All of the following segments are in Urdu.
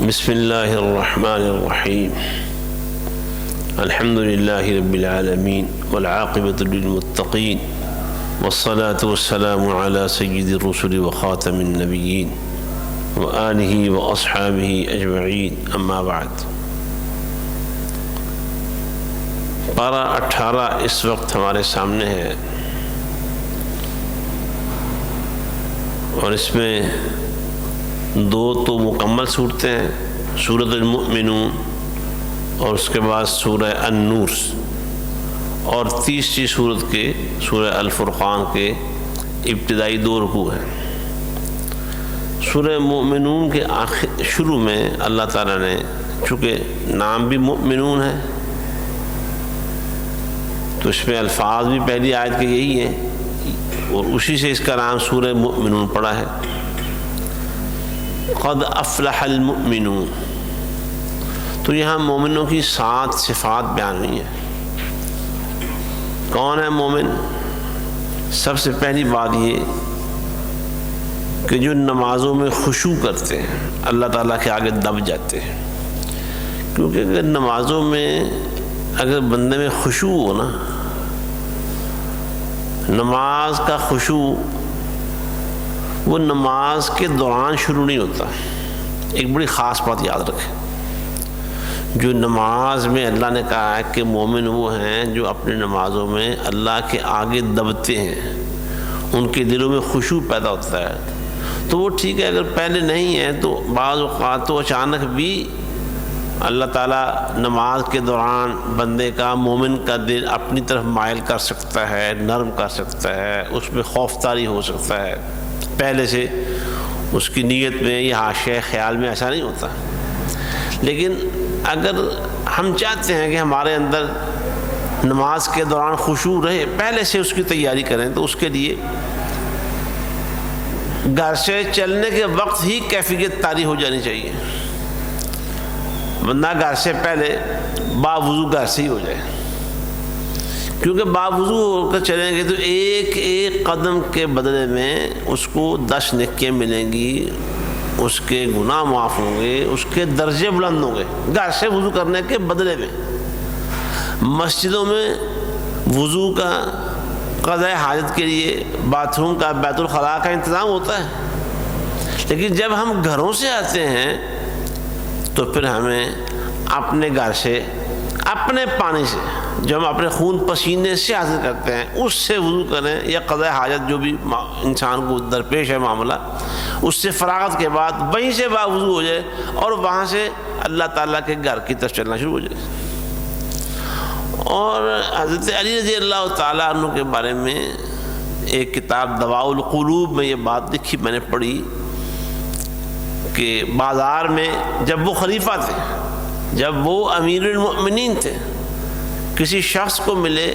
بسم اللہ الرحمن الرحیم الحمد للہ رب العالمین والعاقبۃ للمتقین والصلاة والسلام علی سید الرسل وخاتم النبیین وآلہ واصحابہ اجمعین، اما بعد۔ پارہ 18 اس وقت ہمارے سامنے ہے، اور اس میں دو تو مکمل صورتیں ہیں، سورۃ المؤمنون اور اس کے بعد سورہ النور، اور تیسری صورت کے سورہ الفرقان کے ابتدائی 2 رکوع ہیں۔ سورہ مؤمنون کے شروع میں اللہ تعالیٰ نے، چونکہ نام بھی مؤمنون ہے تو اس میں الفاظ بھی پہلی آیت کے یہی ہیں، اور اسی سے اس کا نام سورہ مؤمنون پڑا ہے۔ قد افلح المؤمنون، تو یہاں مومنوں کی 7 صفات بیان ہوئی ہیں۔ کون ہے مومن؟ سب سے پہلی بات یہ کہ جو نمازوں میں خشوع کرتے ہیں، اللہ تعالیٰ کے آگے دب جاتے ہیں، کیونکہ اگر نمازوں میں اگر بندے میں خشوع ہو نا، نماز کا خشوع وہ نماز کے دوران شروع نہیں ہوتا۔ ایک بڑی خاص بات یاد رکھیں، جو نماز میں اللہ نے کہا ہے کہ مومن وہ ہیں جو اپنی نمازوں میں اللہ کے آگے دبتے ہیں، ان کے دلوں میں خشوع پیدا ہوتا ہے، تو وہ ٹھیک ہے۔ اگر پہلے نہیں ہے تو بعض اوقات تو اچانک بھی اللہ تعالیٰ نماز کے دوران بندے کا، مومن کا دل اپنی طرف مائل کر سکتا ہے، نرم کر سکتا ہے، اس میں خوف طاری ہو سکتا ہے۔ پہلے سے اس کی نیت میں یا حاشیہ خیال میں ایسا نہیں ہوتا، لیکن اگر ہم چاہتے ہیں کہ ہمارے اندر نماز کے دوران خشوع رہے، پہلے سے اس کی تیاری کریں، تو اس کے لیے گھر سے چلنے کے وقت ہی کیفیت طاری ہو جانی چاہیے۔ بندہ گھر سے پہلے باوضو گھر سے ہی ہو جائے، کیونکہ باوضو ہو کر چلیں گے تو ایک ایک قدم کے بدلے میں اس کو 10 نیکیاں ملیں گی، اس کے گناہ معاف ہوں گے، اس کے درجے بلند ہوں گے گھر سے وضو کرنے کے بدلے میں۔ مسجدوں میں وضو کا، قضاء حاجت کے لیے باتھ روم کا، بیت الخلاء کا انتظام ہوتا ہے، لیکن جب ہم گھروں سے آتے ہیں تو پھر ہمیں اپنے گھر سے، اپنے پانی سے، جو ہم اپنے خون پسینے سے حاصل کرتے ہیں، اس سے وضو کریں، یا قضاء حاجت جو بھی انسان کو درپیش ہے معاملہ، اس سے فراغت کے بعد وہیں سے باوضو ہو جائے، اور وہاں سے اللہ تعالیٰ کے گھر کی طرف چلنا شروع ہو جائے۔ اور حضرت علی رضی اللہ تعالیٰ عنہ کے بارے میں ایک کتاب دواء القلوب میں یہ بات لکھی، میں نے پڑھی کہ بازار میں جب وہ خلیفہ تھے، جب وہ امیر المؤمنین تھے، کسی شخص کو ملے،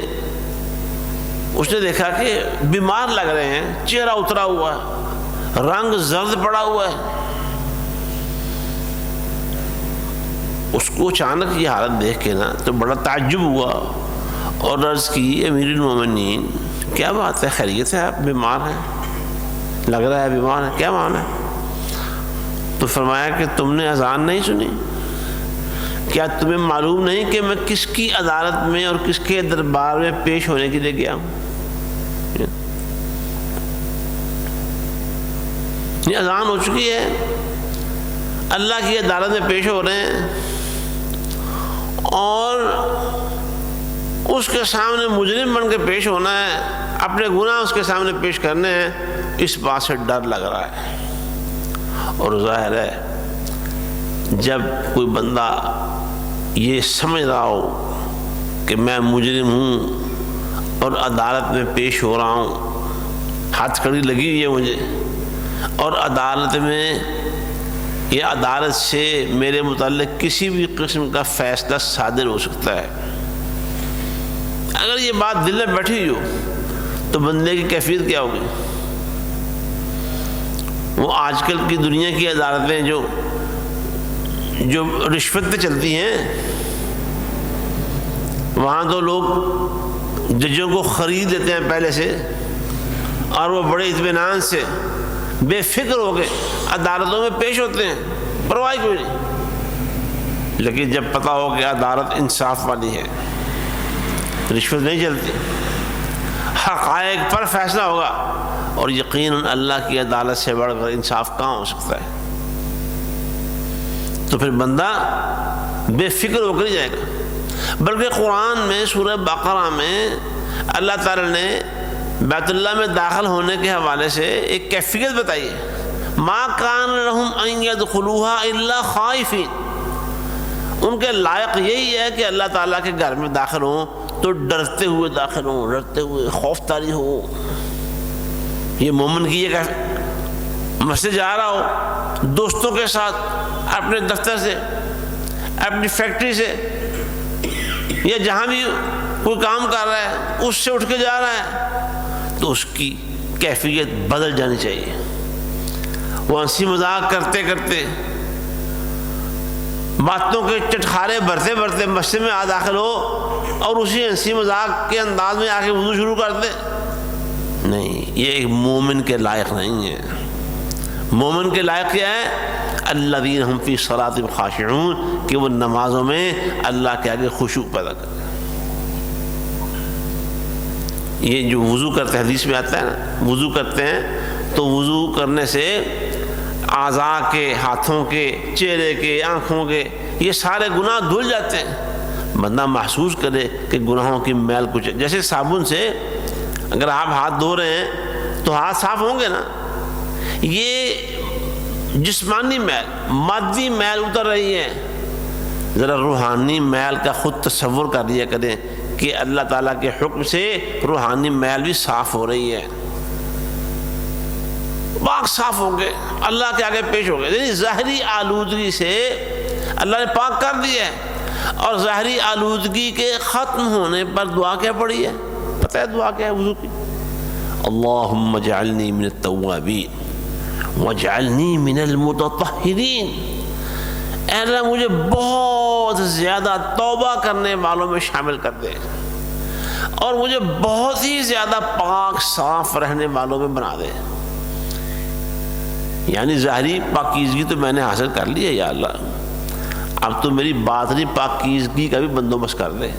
اس نے دیکھا کہ بیمار لگ رہے ہیں، چہرہ اترا ہوا ہے، رنگ زرد پڑا ہوا ہے۔ اس کو اچانک یہ حالت دیکھ کے نا تو بڑا تعجب ہوا، اور عرض کی، امیر المؤمنین کیا بات ہے، خیریت ہے؟ آپ بیمار ہیں، لگ رہا ہے بیمار ہے، کیا معاملہ ہے؟ تو فرمایا کہ تم نے اذان نہیں سنی؟ کیا تمہیں معلوم نہیں کہ میں کس کی عدالت میں اور کس کے دربار میں پیش ہونے کے لیے گیا ہوں؟ یہ اذان ہو چکی ہے، اللہ کی عدالت میں پیش ہو رہے ہیں، اور اس کے سامنے مجرم بن کے پیش ہونا ہے، اپنے گناہ اس کے سامنے پیش کرنے ہیں، اس بات سے ڈر لگ رہا ہے۔ اور ظاہر ہے جب کوئی بندہ یہ سمجھ رہا ہو کہ میں مجرم ہوں اور عدالت میں پیش ہو رہا ہوں، ہاتھ کڑی لگی ہوئی ہے مجھے، اور عدالت میں یہ عدالت سے میرے متعلق کسی بھی قسم کا فیصلہ صادر ہو سکتا ہے، اگر یہ بات دل میں بیٹھی ہو تو بندے کی کیفیت کیا ہوگی؟ وہ آج کل کی دنیا کی عدالتیں جو رشوت پہ چلتی ہیں، وہاں تو لوگ ججوں کو خرید لیتے ہیں پہلے سے، اور وہ بڑے اطمینان سے بے فکر ہو کے عدالتوں میں پیش ہوتے ہیں، پرواہ کوئی نہیں۔ لیکن جب پتہ ہو کہ عدالت انصاف والی ہے، رشوت نہیں چلتی، حقائق پر فیصلہ ہوگا، اور یقیناً اللہ کی عدالت سے بڑھ کر انصاف کہاں ہو سکتا ہے، تو پھر بندہ بے فکر ہو کر ہی جائے گا۔ بلکہ قرآن میں سورہ بقرہ میں اللہ تعالیٰ نے بیت اللہ میں داخل ہونے کے حوالے سے ایک کیفیت بتائی ہے، ما کان لہم ان یدخلوها الا خائفین، ان کے لائق یہی ہے کہ اللہ تعالیٰ کے گھر میں داخل ہوں تو ڈرتے ہوئے داخل ہوں، ڈرتے ہوئے خوف طاری ہو۔ یہ مومن کی یہ مسجد جا رہا ہو دوستوں کے ساتھ، اپنے دفتر سے، اپنی فیکٹری سے، یا جہاں بھی کوئی کام کر رہا ہے اس سے اٹھ کے جا رہا ہے، تو اس کی کیفیت بدل جانی چاہیے۔ وہ ہنسی مذاق کرتے کرتے، باتوں کے چٹخارے بھرتے بھرتے مسجد میں داخل ہو اور اسی ہنسی مذاق کے انداز میں آ کے وضو شروع کر دے، نہیں، یہ ایک مومن کے لائق نہیں ہے۔ مومن کے لائق کیا ہے؟ الذین ہم فی صلاتہم خاشعون، کہ وہ نمازوں میں اللہ کے آگے خشوع پیدا کریں۔ یہ جو وضو کرتے ہیں، حدیث میں آتا ہے نا، وضو کرتے ہیں تو وضو کرنے سے اعضاء کے، ہاتھوں کے، چہرے کے، آنکھوں کے، یہ سارے گناہ دھل جاتے ہیں۔ بندہ محسوس کرے کہ گناہوں کی میل کچھ، جیسے صابن سے اگر آپ ہاتھ دھو رہے ہیں تو ہاتھ صاف ہوں گے نا، یہ جسمانی میل، مادی میل اتر رہی ہے، ذرا روحانی میل کا خود تصور کر لیا کریں کہ اللہ تعالیٰ کے حکم سے روحانی میل بھی صاف ہو رہی ہے، پاک صاف ہوں گے، اللہ کے آگے پیش ہو گئے۔ یعنی ظاہری آلودگی سے اللہ نے پاک کر دیا ہے، اور ظاہری آلودگی کے ختم ہونے پر دعا کیا پڑی ہے؟ پتہ ہے دعا کیا ہے وضو کی؟ اللہم اجعلنی من التوابین واجعلنی من المتطہرین، اے اللہ مجھے بہت زیادہ توبہ کرنے والوں میں شامل کر دے، اور مجھے بہت ہی زیادہ پاک صاف رہنے والوں میں بنا دے۔ یعنی ظاہری پاکیزگی تو میں نے حاصل کر لی ہے یا اللہ، اب تو میری باطنی پاکیزگی کا بھی بندوبست کر دے۔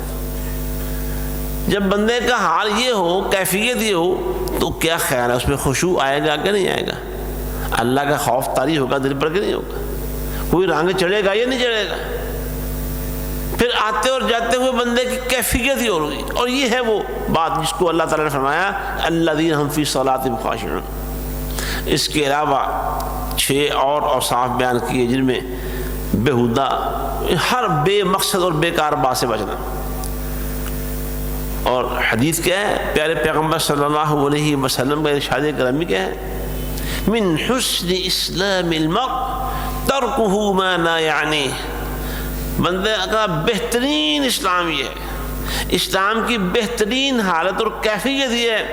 جب بندے کا حال یہ ہو، کیفیت یہ ہو، تو کیا خیال ہے اس میں خشوع آئے گا کہ نہیں آئے گا؟ اللہ کا خوف طاری ہوگا دل پر کہ نہیں ہوگا؟ کوئی رنگ چڑھے گا یا نہیں چڑھے گا؟ پھر آتے اور جاتے ہوئے بندے کی کیفیت ہی ہوگی، اور یہ ہے وہ بات جس کو اللہ تعالیٰ نے فرمایا الذین ہم فی صلاتہم خاشعون۔ اس کے علاوہ 6 اور اوصاف بیان کیے جن میں بیہودہ، ہر بے مقصد اور بیکار بات سے بچنا۔ اور حدیث کیا ہے؟ پیارے پیغمبر صلی اللہ علیہ وسلم کا ارشاد گرامی کیا ہے؟ من حسن اسلام المرء ترکہ ما لا یعنیہ، بندے کا بہترین اسلام یہ ہے، اسلام کی بہترین حالت اور کیفیت یہ ہے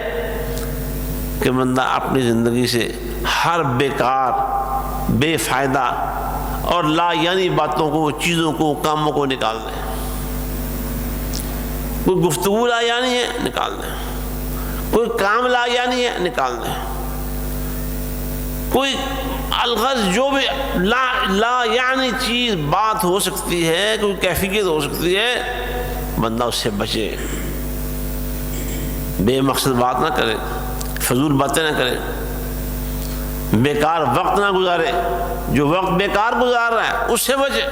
کہ بندہ اپنی زندگی سے ہر بیکار، بے فائدہ اور لا یعنی باتوں کو، چیزوں کو، کاموں کو نکال دیں۔ کوئی گفتگو لا یعنی ہے، نکال دیں۔ کوئی کام لا یعنی ہے، نکال دیں۔ کوئی الغرض جو بھی لا یعنی چیز، بات ہو سکتی ہے، کوئی کیفیت ہو سکتی ہے، بندہ اس سے بچے، بے مقصد بات نہ کرے، فضول باتیں نہ کرے، بیکار وقت نہ گزارے، جو وقت بیکار گزار رہا ہے اس سے بچے۔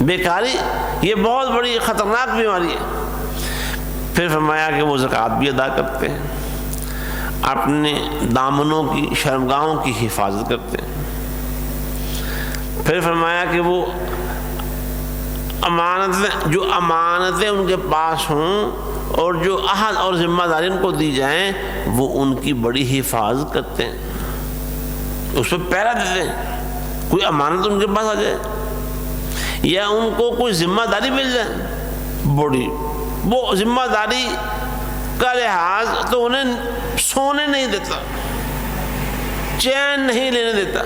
بیکاری یہ بہت بڑی خطرناک بیماری ہے۔ پھر فرمایا کہ وہ زکوٰۃ بھی ادا کرتے ہیں، اپنے دامنوں کی، شرمگاہوں کی حفاظت کرتے ہیں۔ پھر فرمایا کہ وہ جو امانتیں ان کے پاس ہوں اور جو عہد اور ذمہ داری ان کو دی جائیں، وہ ان کی بڑی حفاظت کرتے ہیں، اس پہ پہرا دیتے ہیں۔ کوئی امانت ان کے پاس آ جائے یا ان کو کوئی ذمہ داری مل جائے بڑی، وہ ذمہ داری کا لحاظ تو انہیں سونے نہیں دیتا، چین نہیں لینے دیتا۔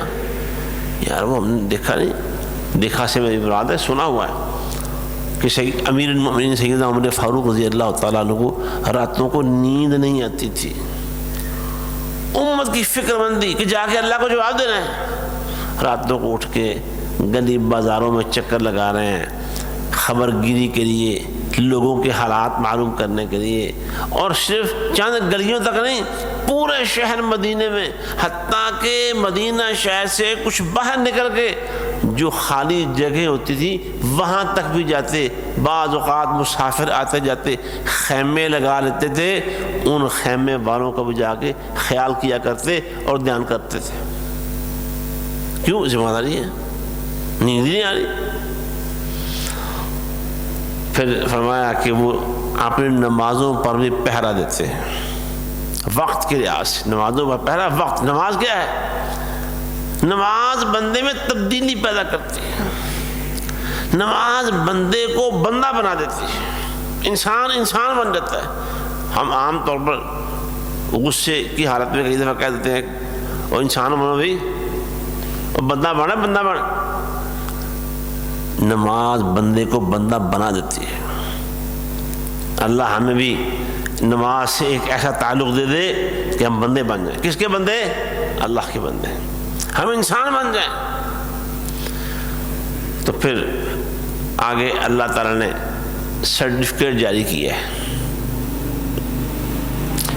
یار وہ ہم نے دیکھا نہیں، دیکھا سے میری مراد ہے، سنا ہوا ہے کہ امیر المؤمنین سیدنا عمر فاروق رضی اللہ تعالیٰ عنہ کو راتوں کو نیند نہیں آتی تھی، امت کی فکر مندی کہ جا کے اللہ کو جواب دینا ہے، راتوں کو اٹھ کے گلی بازاروں میں چکر لگا رہے ہیں خبر گیری کے لیے، لوگوں کے حالات معلوم کرنے کے لیے، اور صرف چند گلیوں تک نہیں، پورے شہر مدینے میں، حتیٰ کہ مدینہ شہر سے کچھ باہر نکل کے جو خالی جگہ ہوتی تھی وہاں تک بھی جاتے، بعض اوقات مسافر آتے جاتے خیمے لگا لیتے تھے، ان خیمے والوں کو بھی جا کے خیال کیا کرتے اور دھیان کرتے تھے۔ کیوں؟ ذمہ داری ہے، نیند نہیں آ رہی۔ پھر فرمایا کہ وہ اپنی نمازوں پر بھی پہرا دیتے ہیں، وقت کے لحاظ سے نمازوں پر پہرا۔ وقت، نماز کیا ہے؟ نماز بندے میں تبدیلی پیدا کرتی ہے، نماز بندے کو بندہ بنا دیتی ہے، انسان بن جاتا ہے۔ ہم عام طور پر غصے کی حالت میں کئی دفعہ کہہ دیتے ہیں اور انسان بنو بھی، اور بندہ بنا۔ نماز بندے کو بندہ بنا دیتی ہے۔ اللہ ہمیں بھی نماز سے ایک ایسا تعلق دے دے کہ ہم بندے بن جائیں۔ کس کے بندے؟ اللہ کے بندے، ہم انسان بن جائیں۔ تو پھر آگے اللہ تعالیٰ نے سرٹیفکیٹ جاری کیا ہے،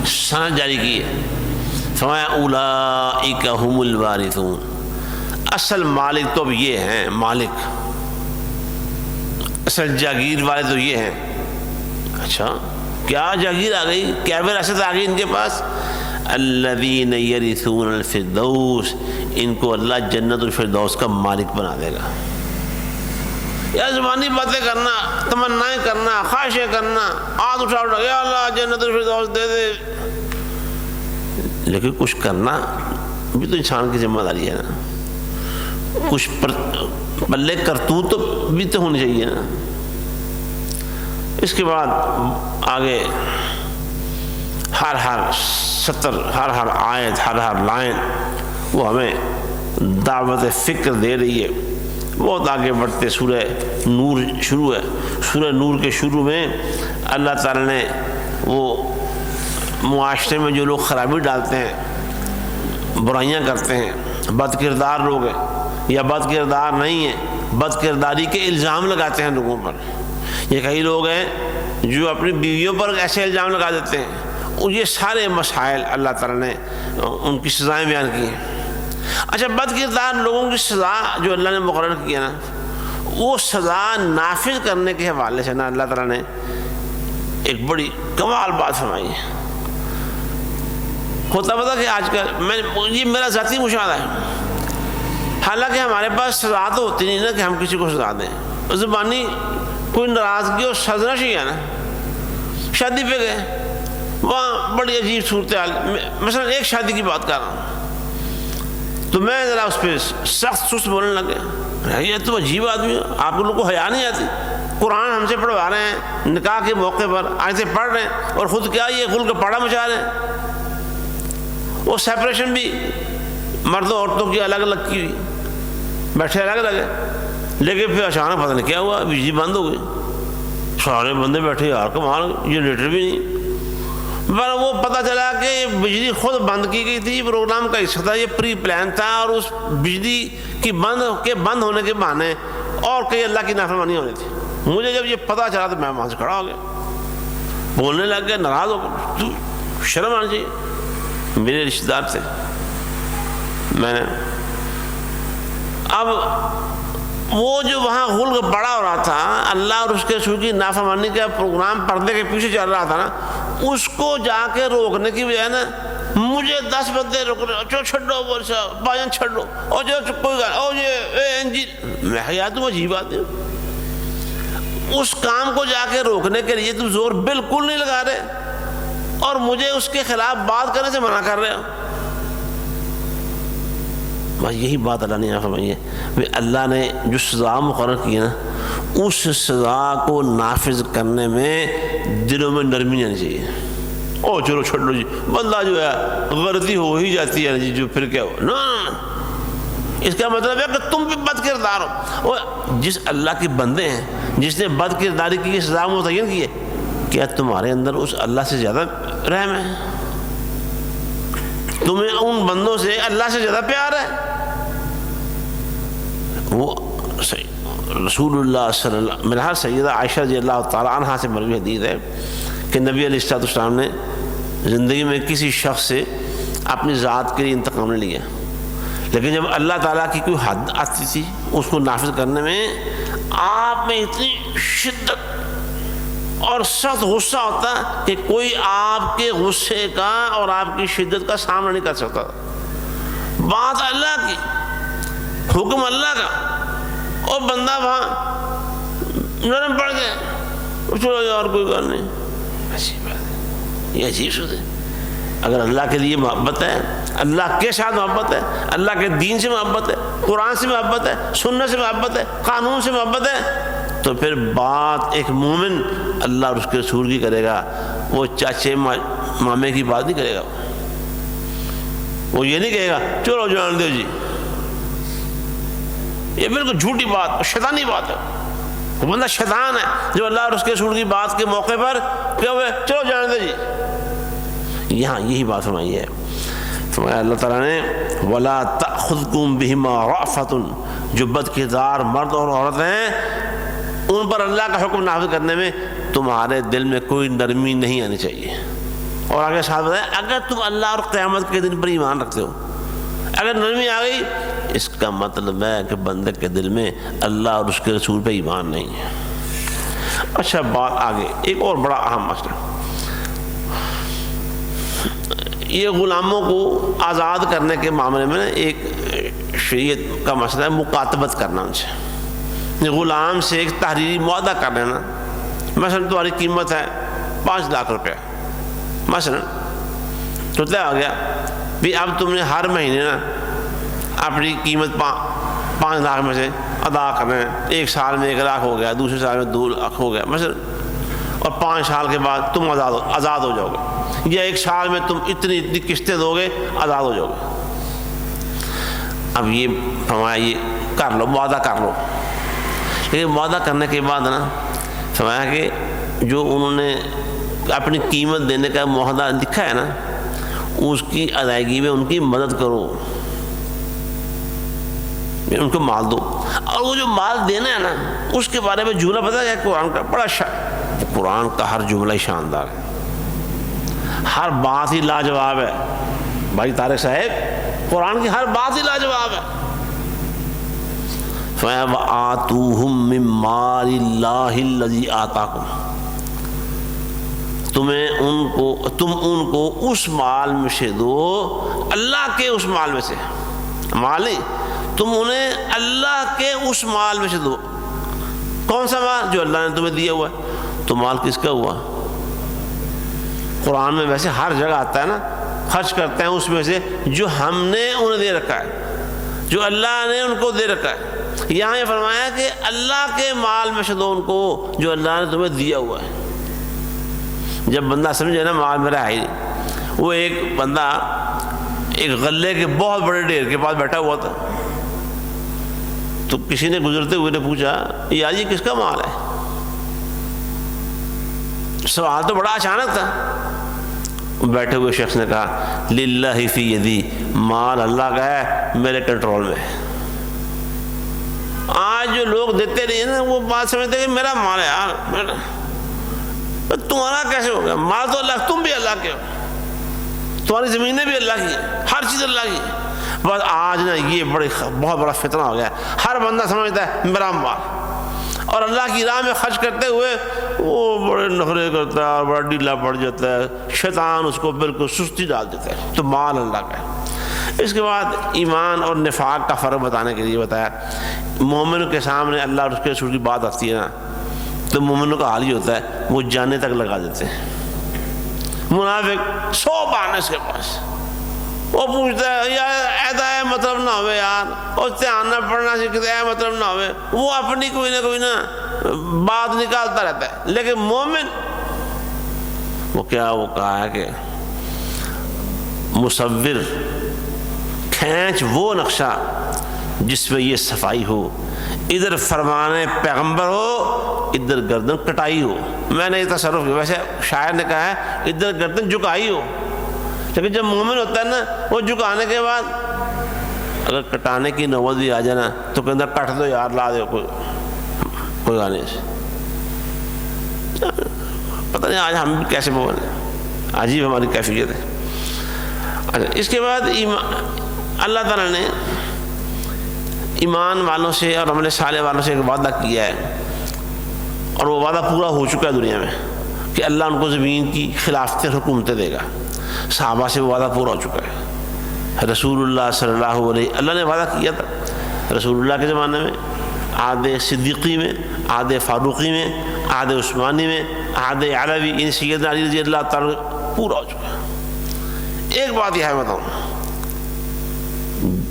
سند جاری کی ہے۔ فرمایا اولئک ھم الوارثون، اصل مالک تو اب یہ ہیں، مالک اصل جاگیر والے تو یہ ہیں۔ اچھا، کیا جاگیر آ گئی، کیا وراثت آ گئی ان کے پاس؟ الذین یرثون الفردوس، ان کو اللہ جنت الفردوس کا مالک بنا دے گا۔ یا زبانی باتیں کرنا، تمنائیں کرنا، خواہشیں کرنا، ہاتھ اٹھا یا اللہ جنت الفردوس دے دے، لیکن کچھ کرنا بھی تو انسان کی ذمہ داری ہے نا، کچھ پلے کرتوت تو بھی تو ہونی چاہیے نا۔ اس کے بعد آگے ہر سطر، ہر آیت، ہر لائن وہ ہمیں دعوت فکر دے رہی ہے۔ بہت آگے بڑھتے سورہ نور شروع ہے۔ سورہ نور کے شروع میں اللہ تعالی نے وہ معاشرے میں جو لوگ خرابی ڈالتے ہیں، برائیاں کرتے ہیں، بد کردار لوگ ہیں یا بد کردار نہیں ہیں، بد کرداری کے الزام لگاتے ہیں لوگوں پر۔ یہ کئی لوگ ہیں جو اپنی بیویوں پر ایسے الزام لگا دیتے ہیں، اور یہ سارے مسائل اللہ تعالیٰ نے ان کی سزائیں بیان کی ہیں۔ اچھا، بد کردار لوگوں کی سزا جو اللہ نے مقرر کی ہے نا، وہ سزا نافذ کرنے کے حوالے سے نا اللہ تعالیٰ نے ایک بڑی کمال بات فرمائی ہے۔ ہوتا پتا کہ آج کل یہ میرا ذاتی مشاہدہ ہے، حالانکہ ہمارے پاس سزا تو ہوتی نہیں نا کہ ہم کسی کو سزا دیں، زبانی کوئی ناراضگی اور سازش ہی ہے نا۔ شادی پہ گئے، وہاں بڑی عجیب صورتحال، مثلا ایک شادی کی بات کر رہا ہوں تو میں ذرا اس پہ سخت سست بولنے لگ گیا، یہ تو عجیب آدمی ہے، آپ لوگوں کو حیا نہیں آتی، قرآن ہم سے پڑھوا رہے ہیں، نکاح کے موقع پر آیتیں پڑھ رہے ہیں، اور خود کیا یہ غل کا پاڑا مچا رہے ہیں۔ وہ سیپریشن بھی مردوں عورتوں کی الگ الگ کی ہوئی، بیٹھے الگ الگ ہے، لیکن پھر اچانک پتہ نہیں کیا ہوا، بجلی بند ہو گئی، سارے بندے بیٹھے، یار کمال، جنریٹر بھی نہیں۔ پر وہ پتہ چلا کہ یہ بجلی خود بند کی گئی تھی، پروگرام کا حصہ تھا، یہ پری پلان تھا، اور اس بجلی کی بند ہونے کے بہانے اور کئی اللہ کی نافرمانی ہونی تھی۔ مجھے جب یہ پتہ چلا تو میں وہاں سے کھڑا ہو گیا، بولنے لگ گیا، ناراض ہو گیا، تو شرم آنی چاہیے۔ میرے رشتہ دار تھے، میں نے اب وہ جو وہاں غل بڑا ہو رہا تھا، اللہ اور اس کے رسول کی نافرمانی کا پروگرام پردے کے پیچھے چل رہا تھا نا، اس کو جا کے روکنے کی بجائے نا مجھے 10 بندے روک رہے، چلو چھڈو بول صاحب بھائیان چھڈو، اور جو کوئی گل او یہ انجین، میں یار تم عجیب بات ہے، اس کام کو جا کے روکنے کے لیے تم زور بالکل نہیں لگا رہے اور مجھے اس کے خلاف بات کرنے سے منع کر رہے ہو۔ بس یہی بات اللہ نے یہاں فرمائی ہے، اللہ نے جو سزا مقرر کی ہے نا، اس سزا کو نافذ کرنے میں دلوں میں نرمی نہیں چاہیے۔ او چلو چھوڑ لو جی، بندہ جو ہے غلطی ہو ہی جاتی ہے جی، جو پھر کیا ہو، نا اس کا مطلب ہے کہ تم بھی بد کردار ہو۔ اور جس اللہ کے بندے ہیں، جس نے بد کرداری کی سزا متعین کی ہے، کیا تمہارے اندر اس اللہ سے زیادہ رحم ہے؟ تمہیں ان بندوں سے اللہ سے زیادہ پیار ہے؟ وہ رسول اللہ صلی اللہ میرا سیدہ عائشہ رضی اللہ تعالیٰ عنہا سے مروی حدیث ہے کہ نبی علیہ السلام نے زندگی میں کسی شخص سے اپنی ذات کے لیے انتقام نہیں لیا، لیکن جب اللہ تعالیٰ کی کوئی حد آتی تھی اس کو نافذ کرنے میں آپ میں اتنی شدت اور سخت غصہ ہوتا کہ کوئی آپ کے غصے کا اور آپ کی شدت کا سامنا نہیں کر سکتا۔ بات اللہ کی، حکم اللہ کا، اور بندہ وہاں نرم پڑ گیا، چلو یار کوئی بات نہیں۔ عجیب بات ہے، یہ عجیب سوچ ہے۔ اگر اللہ کے لیے محبت ہے، اللہ کے ساتھ محبت ہے، اللہ کے دین سے محبت ہے، قرآن سے محبت ہے، سنت سے محبت ہے، قانون سے محبت ہے، تو پھر بات ایک مومن اللہ اور اس کے رسول کی کرے گا، وہ چاچے مامے کی بات نہیں کرے گا۔ وہ یہ نہیں کہے گا چلو جان دو جی، یہ بالکل جھوٹی بات اور شیطانی بات ہے۔ وہ بندہ شیطان ہے جو اللہ اور اس کے رسول کی بات کے موقع پر کیا ہوئے چلو جان دو جی۔ یہاں یہی بات فرمائی ہے، فرمایا اللہ تعالیٰ نے وَلَا تَأْخُذْكُمْ بِهِمَا رَأْفَةٌ، جو بد کردار مرد اور عورت ہیں ان پر اللہ کا حکم نافذ کرنے میں تمہارے دل میں کوئی نرمی نہیں آنی چاہیے۔ اور آگے ساتھ بتایا اگر تم اللہ اور قیامت کے دن پر ایمان رکھتے ہو، اگر نرمی آ گئی اس کا مطلب ہے کہ بندے کے دل میں اللہ اور اس کے رسول پہ ایمان نہیں ہے۔ اچھا بات آگے ایک اور بڑا اہم مسئلہ، یہ غلاموں کو آزاد کرنے کے معاملے میں ایک شریعت کا مسئلہ ہے مکاتبت کرنا ان سے۔ غلام سے ایک تحریری معاہدہ کر لینا، مثلا تمہاری قیمت ہے 5 لاکھ روپے، مثلا تو طے آ گیا بھی اب تم نے ہر مہینے نا اپنی قیمت 5 لاکھ میں سے ادا کرنا ہے۔ ایک سال میں 1 لاکھ ہو گیا، دوسرے سال میں 2 لاکھ ہو گیا مثلا، اور 5 سال کے بعد تم آزاد ہو جاؤ گے، یا 1 سال میں تم اتنی قسطیں دو گے آزاد ہو جاؤ گے۔ اب یہ فرمایا یہ کر لو، معاہدہ کر لو، لیکن معاہدہ کرنے کے بعد نا فرمایا کہ جو انہوں نے اپنی قیمت دینے کا معاہدہ لکھا ہے نا اس کی ادائیگی میں ان کی مدد کرو، ان کو مال دو، اور وہ جو مال دینا ہے نا اس کے بارے میں جملہ پتہ ہے قرآن کا بڑا قرآن کا ہر جملہ ہی شاندار ہے، ہر بات ہی لاجواب ہے بھائی طارق صاحب، قرآن کی ہر بات ہی لاجواب ہے۔ وَآتُوهُم مِّن مَّالِ اللَّهِ الَّذِي آتَاكُمْ، تم ان کو اس مال میں سے دو، اللہ کے اس مال میں سے، مال نہیں، تم انہیں اللہ کے اس مال میں سے دو۔ کون سا مال؟ جو اللہ نے تمہیں دیا ہوا ہے۔ تو مال کس کا ہوا؟ قرآن میں ویسے ہر جگہ آتا ہے نا خرچ کرتے ہیں اس میں سے جو ہم نے انہیں دے رکھا ہے، جو اللہ نے ان کو دے رکھا ہے۔ یہاں یہ فرمایا کہ اللہ کے مال میں سے دو ان کو جو اللہ نے تمہیں دیا ہوا ہے۔ جب بندہ سمجھے نا مال میرا ہے ہی نہیں، وہ ایک بندہ ایک غلے کے بہت بڑے ڈھیر کے پاس بیٹھا ہوا تھا، تو کسی نے گزرتے ہوئے نے پوچھا یار یہ کس کا مال ہے؟ سوال تو بڑا اچانک تھا۔ بیٹھے ہوئے شخص نے کہا للہ فی یدی، مال اللہ کا ہے میرے کنٹرول میں ہے۔ آج جو لوگ دیتے نہیں نا وہ بات سمجھتے کہ میرا مال ہے یار، تمہارا کیسے ہو گیا؟ مال تو اللہ، تم بھی اللہ کے ہو، تمہاری زمینیں بھی اللہ کی ہیں، ہر چیز اللہ کی ہے۔ بس آج نا یہ بہت بڑا فتنہ ہو گیا، ہر بندہ سمجھتا ہے میرا مال، اور اللہ کی راہ میں خرچ کرتے ہوئے وہ بڑے نخرے کرتا ہے اور بڑا ڈھیلا پڑ جاتا ہے، شیطان اس کو بالکل سستی ڈال دیتا ہے۔ تو مال اللہ کا ہے۔ اس کے بعد ایمان اور نفاق کا فرق بتانے کے لیے بتایا، مومن کے سامنے اللہ اور اس کے رسول کی بات آتی ہے نا تو مومنوں کا حال یہ ہوتا ہے وہ جانے تک لگا دیتے ہیں۔ منافق 100 بہانے اس کے پاس، وہ پوچھتا ہے یار ایسا ہے مطلب نہ ہوئے یار، اور دھیان نہ پڑھنا سیکھتا ہے مطلب نہ ہوئے، وہ اپنی کوئی نہ بات نکالتا رہتا ہے۔ لیکن مومن وہ کیا، وہ کہا ہے کہ مصور کھینچ وہ نقشہ جس میں یہ صفائی ہو، ادھر فرمانے پیغمبر ہو ادھر گردن کٹائی ہو۔ میں نے یہ تصرف کیا، ویسے شاعر نے کہا ہے ادھر گردن جھکائی ہو، لیکن جب مومن ہوتا ہے نا وہ جھکانے کے بعد اگر کٹانے کی نوبت بھی آ جانا تو کہنا کٹ دو یار، لا دو کوئی گانے سے. پتہ نہیں آج ہم بھی کیسے بولیں، عجیب ہماری کیفیت ہے. اچھا، اس کے بعد اللہ تعالیٰ نے ایمان والوں سے اور عمل صالح والوں سے ایک وعدہ کیا ہے، اور وہ وعدہ پورا ہو چکا ہے دنیا میں کہ اللہ ان کو زمین کی خلافتیں حکومتیں دے گا. صحابہ سے وہ وعدہ پورا ہو چکا ہے. رسول اللہ صلی اللہ علیہ اللہ نے وعدہ کیا تھا رسول اللہ کے زمانے میں، عہد صدیقی میں، عہد فاروقی میں، عہد عثمانی میں، عہد علوی، ان سیدنا علی رضی اللہ تعالیٰ پورا ہو چکا ہے. ایک بات یہ ہے بتاؤں،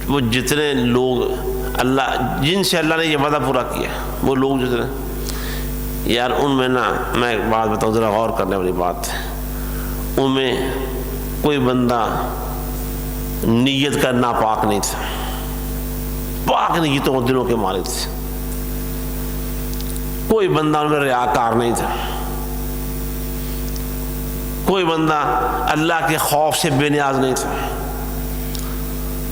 وہ جتنے لوگ جن سے اللہ نے یہ وعدہ پورا کیا، وہ لوگ جتنے یار، ان میں میں ایک بات بتاؤں، ذرا غور کرنے والی بات ہے. ان میں کوئی بندہ نیت کا ناپاک نہیں تھا، پاک نیتوں دلوں کے مالک تھے. کوئی بندہ ان میں ریاکار نہیں تھا. کوئی بندہ اللہ کے خوف سے بے نیاز نہیں تھا.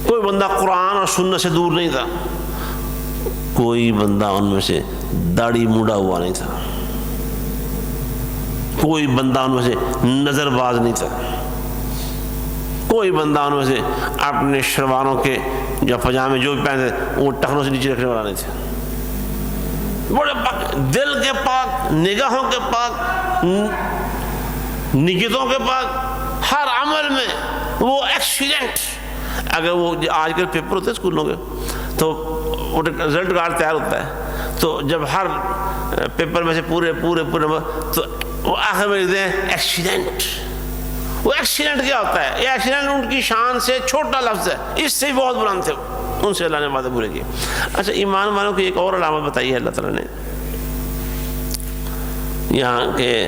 کوئی بندہ قرآن اور سنت سے دور نہیں تھا. کوئی بندہ ان میں سے داڑھی موڑا ہوا نہیں تھا. کوئی بندہ ان میں سے نظر باز نہیں تھا. کوئی بندہ ان میں سے اپنے شلواروں کے جو پجامے جو بھی پہنتے وہ ٹخنوں سے نیچے رکھنے والا نہیں تھا. بڑے پاک، دل کے پاک، نگاہوں کے پاک، نیتوں کے پاک، ہر عمل میں وہ ایکسیلنٹ. اگر وہ آج کل پیپر ہوتے ہیں اسکولوں کے تو وہ رزلٹ کارڈ تیار ہوتا ہے، تو جب ہر پیپر میں سے پورے تو وہ آخر میں لکھتے ہیں ایکسیڈنٹ. وہ ایکسیڈنٹ کیا ہوتا ہے؟ یہ ایکسیڈنٹ ان کی شان سے چھوٹا لفظ ہے، اس سے بہت بلند تھے، ان سے اللہ نے وعدے پورے کیے. اچھا، ایمان والوں کی ایک اور علامت بتائی ہے اللہ تعالیٰ نے یہاں کہ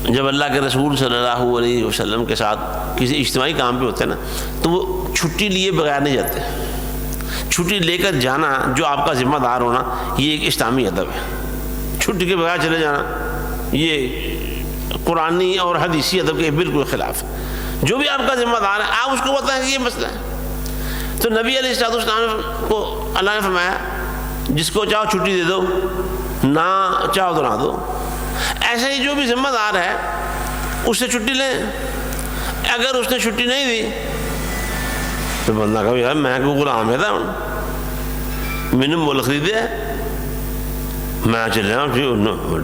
جب اللہ کے رسول صلی اللہ علیہ وسلم کے ساتھ کسی اجتماعی کام پہ ہوتے ہیں نا، تو وہ چھٹی لیے بغیر نہیں جاتے. چھٹی لے کر جانا، جو آپ کا ذمہ دار ہونا، یہ ایک اسلامی ادب ہے. چھٹی کے بغیر چلے جانا یہ قرآنی اور حدیثی ادب کے بالکل خلاف ہے. جو بھی آپ کا ذمہ دار ہے آپ اس کو بتائیں کہ یہ مسئلہ ہے. تو نبی علیہ السلام کو اللہ نے فرمایا جس کو چاہو چھٹی دے دو، نہ چاہو تو نہ دو. ایسے ہی جو بھی ذمہ دار ہے اس سے چھٹی لیں. اگر اس نے چھٹی نہیں دی تو بندہ کہو یار میں کو غلام ہے تھا، میں نے مول خریدے، میں چلے جاؤں،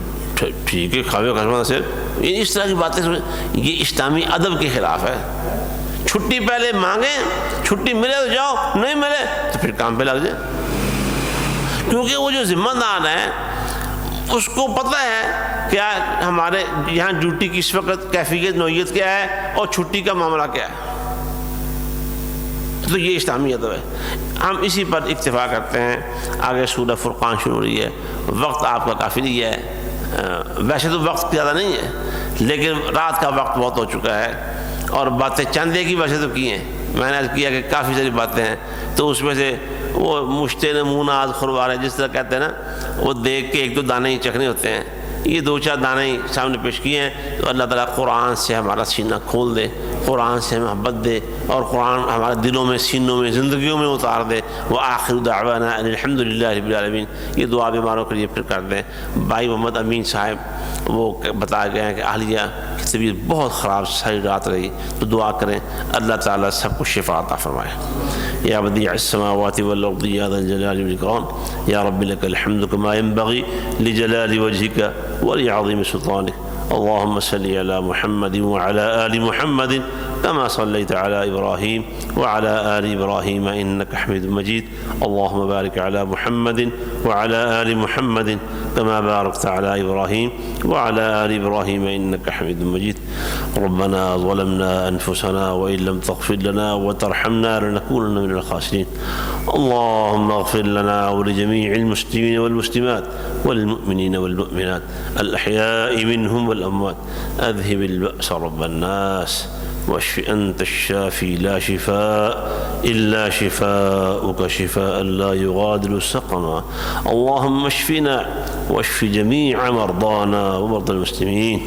ٹھیک ہے، کھاوے کھانا سے. اس طرح کی باتیں یہ اسلامی ادب کے خلاف ہے. چھٹی پہلے مانگیں، چھٹی ملے تو جاؤ، نہیں ملے تو پھر کام پہ لگ جائے. کیونکہ وہ جو ذمہ دار ہے اس کو پتہ ہے کیا ہمارے یہاں ڈیوٹی کی اس وقت کیفیت نوعیت کیا ہے اور چھٹی کا معاملہ کیا ہے. تو یہ اسلامی ادب ہے. ہم اسی پر اکتفا کرتے ہیں. آگے سورہ فرقان شروع ہو رہی ہے. وقت آپ کا کافی نہیں ہے، ویسے تو وقت زیادہ نہیں ہے لیکن رات کا وقت بہت ہو چکا ہے اور باتیں چند ایک ہی ویسے تو کی ہیں. میں نے عرض کیا کہ کافی ساری باتیں ہیں، تو اس میں سے وہ مشتے نمونہ آز خروار ہے جس طرح کہتے ہیں نا، وہ دیکھ کے ایک دو دانے ہی چکھنے ہوتے ہیں. یہ دو چار دانے ہی سامنے پیش کیے ہیں. تو اللہ تعالیٰ قرآن سے ہمارا سینہ کھول دے، قرآن سے محبت دے اور قرآن ہمارے دلوں میں، سینوں میں، زندگیوں میں اتار دے. وآخر دعوانا الحمد للہ رب العالمین. یہ دعا بیماروں کے لیے پھر کر دیں. بھائی محمد امین صاحب وہ بتایا گیا ہے کہ اہلیہ کی طبیعت بہت خراب ساری رات رہی، تو دعا کریں اللہ تعالیٰ سب کو شفا عطا فرمائے. یا بدیع السماوات والارض یا ذا الجلال والاکرام یا رب لك الحمد كما ينبغي لجلال وجهك ولعظيم سلطانك. اللهم صل على محمد وعلى آل محمد كما صليت على إبراهيم وعلى آل إبراهيم إنك حميد مجيد. اللهم بارك على محمد وعلى آل محمد كما باركت على إبراهيم وعلى آل إبراهيم إنك حميد مجيد. ربنا ظلمنا أنفسنا وإن لم تغفر لنا وترحمنا لنكونن من الخاسرين. اللهم اغفر لنا ولجميع المسلمين والمسلمات والمؤمنين والمؤمنات الأحياء منهم والأموات. أذهب البأس رب الناس واشف أنت الشافي لا شفاء إلا شفاؤك شفاء لا يغادر سقما. اللهم اشفنا واشف جميع مرضانا ومرضى المسلمين.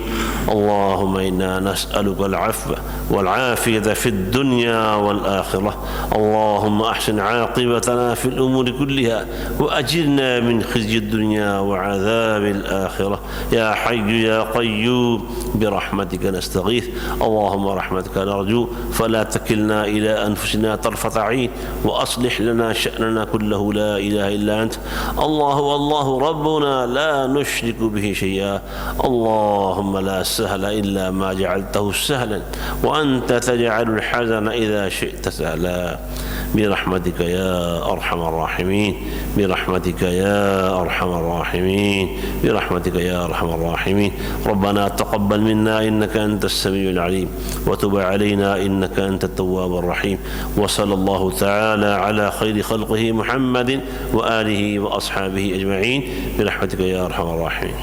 اللهم إنا نسألك العفو والعافية في الدنيا والآخرة. اللهم أحسن عاقبتنا في الأمور كلها وأجرنا من خزي الدنيا وعذاب الآخرة. يا حي يا قيوم برحمتك نستغيث. اللهم رحمتك نرجو فلا تكلنا إلى أنفسنا طرفة عين وأصلح لنا شأننا كله. لا إله إلا أنت. الله ربنا لا نشرك به شيئا. اللهم لا سهل إلا ما جعلته سهلا وأنت تجعل الحزن إذا شئت سهلا. برحمتك يا أرحم الراحمين. برحمتك يا أرحم الراحمين. برحمتك يا أرحم الراحمين. ربنا تقبل منا إنك أنت السميع العليم وتب علينا إنك أنت التواب الرحيم. وصلى الله تعالى على خير خلقه محمد وآله وأصحابه أجمعين برحمتك يا أرحم الراحمين.